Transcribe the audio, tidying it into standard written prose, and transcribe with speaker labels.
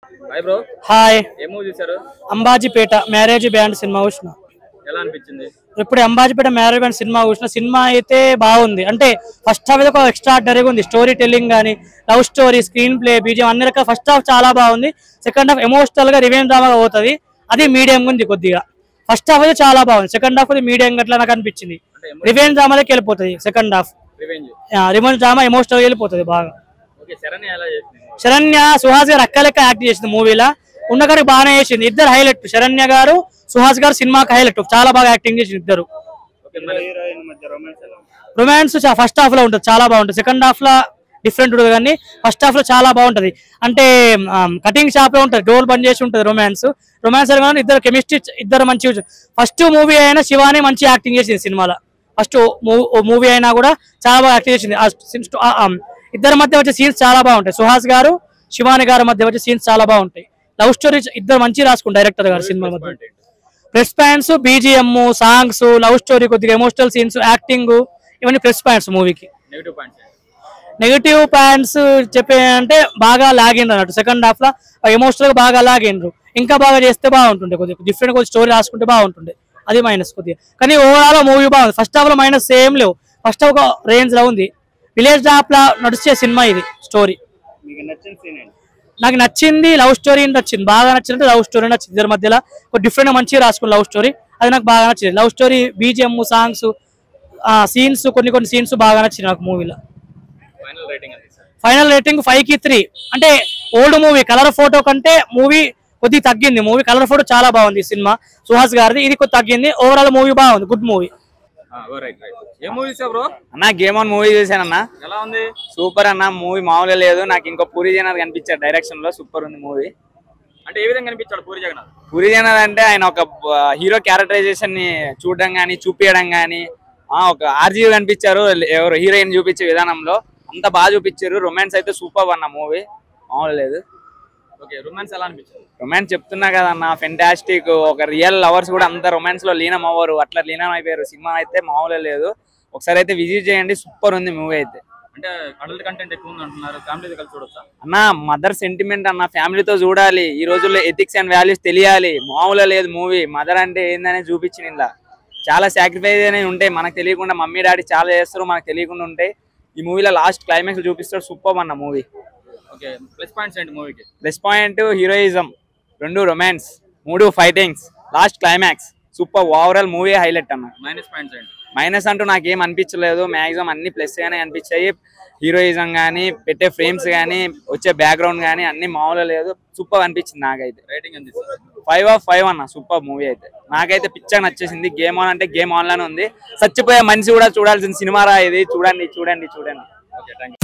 Speaker 1: Hi bro.
Speaker 2: Hi.
Speaker 1: ఏ movie చూసారు?
Speaker 2: Ambajipeta marriage band cinema చూసిన.
Speaker 1: ఎలా అనిపించింది?
Speaker 2: ఇప్పుడు అంబాజీపేట మ్యారేజ్ బ్యాండ్ సినిమా చూసిన. సినిమా అయితే బాగుంది. అంటే ఫస్ట్ హాఫ్ ఒక ఎక్స్ట్రాడనరీగా ఉంది. స్టోరీ టెల్లింగ్ కానీ, love story, screen play, BGM అన్ని రకాల. ఫస్ట్ హాఫ్ చాలా బాగుంది. సెకండ్ హాఫ్ ఎమోషనల్ గా రివెంజ్ డ్రామాగా పోతుంది. అది మీడియం ఉంది కొద్దిగా. ఫస్ట్ హాఫ్ అయితే చాలా బాగుంది. సెకండ్ హాఫ్ మీడియం అట్లా నాకు అనిపించింది. రివెంజ్ డ్రామాలోకి వెళ్ళిపోతుంది second half. Revenge drama emotional వెళ్ళిపోతుంది బాగా. శరణ్య సుహాస్ గారు అక్క లెక్క యాక్ట్ చేసింది మూవీలో. ఉన్నగారికి బాగానే చేసింది. ఇద్దరు హైలైట్. శరణ్య గారు, సుహాస్ గారు సినిమాకి హైలైట్. చాలా బాగా యాక్టింగ్ చేసింది ఇద్దరు. రొమాన్స్ ఫస్ట్ హాఫ్ లో ఉంటుంది, చాలా బాగుంటుంది. సెకండ్ హాఫ్ లో డిఫరెంట్ ఉంటుంది కానీ ఫస్ట్ హాఫ్ లో చాలా బాగుంటది. అంటే కటింగ్ షాప్ లో ఉంటుంది, డోర్ బంద్ చేసి ఉంటుంది. రొమాన్స్ కానీ ఇద్దరు కెమిస్ట్రీ ఇద్దరు మంచి. ఫస్ట్ మూవీ అయినా శివాని మంచి యాక్టింగ్ చేసింది సినిమాలో. ఫస్ట్ మూవీ అయినా కూడా చాలా బాగా యాక్టింగ్ చేసింది. ఇద్దరి మధ్య వచ్చే సీన్స్ చాలా బాగుంటాయి. సుహాస్ గారు, శివాని గారి మధ్య వచ్చే సీన్స్ చాలా బాగుంటాయి. లవ్ స్టోరీ ఇద్దరు మంచి రాసుకుంటారు డైరెక్టర్ గారు సినిమా మధ్య. Plus points BGM, songs, love story, కొద్దిగా ఎమోషనల్ సీన్స్, యాక్టింగ్, ఇవన్నీ ప్లస్ పాయింట్స్ మూవీకి. నెగిటివ్ పాయింట్స్ చెప్పే బాగా లాగిండ్రు అన్నట్టు. సెకండ్ హాఫ్ లో ఎమోషనల్ గా బాగా లాగిండ్రు. ఇంకా బాగా చేస్తే బాగుంటుండే. కొద్దిగా డిఫరెంట్ కొద్దిగా స్టోరీ రాసుకుంటే బాగుంటుండే. అది మైనస్ కొద్దిగా. కానీ ఓవరాల్ మూవీ బాగుంది. ఫస్ట్ హాఫ్ లో మైనస్ ఏం లేవు. ఫస్ట్ హాఫ్ ఒక రేంజ్ లో ఉంది. విలేజ్ డ్రాప్ లా నడిచే సినిమా ఇది. స్టోరీ నాకు నచ్చింది. లవ్ స్టోరీ నచ్చింది, బాగా నచ్చింది. లవ్ స్టోరీ నచ్చింది. ఇద్దరి మధ్యలో ఒక డిఫరెంట్ మంచిగా రాసుకుని లవ్ స్టోరీ, అది నాకు బాగా నచ్చింది. Love story, BGM, songs, scenes, కొన్ని సీన్స్ బాగా నచ్చింది నాకు మూవీలో. Final rating 5/3. అంటే ఓల్డ్ మూవీ కలర్ ఫోటో కంటే మూవీ కొద్దిగా తగ్గింది. మూవీ కలర్ ఫోటో చాలా బాగుంది ఈ సినిమా సుహాస్ గారిది. ఇది కొద్ది తగ్గింది. ఓవరాల్ మూవీ బాగుంది, గుడ్ మూవీ.
Speaker 3: అన్న గేమ్ ఆన్ మూవీ చూసానన్నా. ఎలా ఉంది? సూపర్ అన్న. మూవీ మామూలుగా లేదు. నాకు ఇంకో పూరి జగన్నాథ్ కనిపించాడు డైరెక్షన్ లో. సూపర్ ఉంది మూవీ.
Speaker 1: అంటే ఏ విధంగా కనిపించాడు పూరి జగన్నాథ్?
Speaker 3: పూరి జగన్నాథ్ అంటే ఆయన ఒక హీరో క్యారెక్టరైజేషన్ ని చూడడం గానీ, చూపించడం గానీ, ఒక ఆర్జీవి కనిపించారు. ఎవరు హీరోయిన్ చూపించే విధానంలో అంత బాగా చూపించారు. రొమాన్స్ అయితే సూపర్ అన్న మూవీ, మామూలు లేదు.
Speaker 1: రొమాన్స్ ఎలా అనిపించింది?
Speaker 3: రొమాన్స్ చెప్తున్నా కదన్న, ఫెంటాస్టిక్. ఒక రియల్ లవర్స్ కూడా అంత రొమాన్స్ లో లీనం అవ్వరు, అట్లా లీనం అయిపోయారు. సినిమా అయితే మామూలు లేదు. ఒకసారి అయితే విజిట్ చేయండి, సూపర్ ఉంది మూవీ అయితే.
Speaker 1: అంటే అడల్ట్ కంటెంట్ ఎక్కువ ఉంది అంటున్నారు, ఫ్యామిలీతో కలిసి చూడొచ్చా?
Speaker 3: అన్న మదర్ సెంటిమెంట్ అన్న, ఫ్యామిలీతో చూడాలి. ఈ రోజుల్లో ఎథిక్స్ అండ్ వాల్యూస్ తెలియాలి. మామూలు లేదు మూవీ. మదర్ అంటే ఏందనేది చూపించింది. ఇలా చాలా సాక్రిఫైస్ అనేవి ఉంటాయి మనకు తెలియకుండా. మమ్మీ డాడీ చాలా చేస్తారు, మనకు తెలియకుండా ఉంటాయి. ఈ మూవీలో లాస్ట్ క్లైమాక్స్ చూపిస్తాడు. సూపర్ అన్న మూవీ.
Speaker 1: ప్లస్ పాయింట్స్ ఏంటి మూవీకి?
Speaker 3: Plus point heroism, 2 romance, 3 fightings, last climax super. Overall movie highlight అన్న.
Speaker 1: మైనస్ పాయింట్స్ ఏంటి?
Speaker 3: మైనస్ అంటూ నాకేం అనిపించలేదు. మ్యాక్సిమం అన్ని ప్లస్ గానే అనిపించాయి. హీరోయిజం కానీ, పెట్టే ఫ్రేమ్స్ కానీ, వచ్చే బ్యాక్గ్రౌండ్ కానీ అన్ని మామూలు లేదు. సూపర్ అనిపించింది నాకైతే.
Speaker 1: రేటింగ్ ఎంత?
Speaker 3: 5/5 అన్న. సూపర్ మూవీ అయితే నాకైతే పిచ్చగా నచ్చేసింది. గేమ్ ఆన్ అంటే గేమ్ ఆన్లోనే ఉంది. చచ్చిపోయే మనిషి కూడా చూడాల్సిన సినిమా రా ఇది. చూడండి.
Speaker 1: Okay, thank you.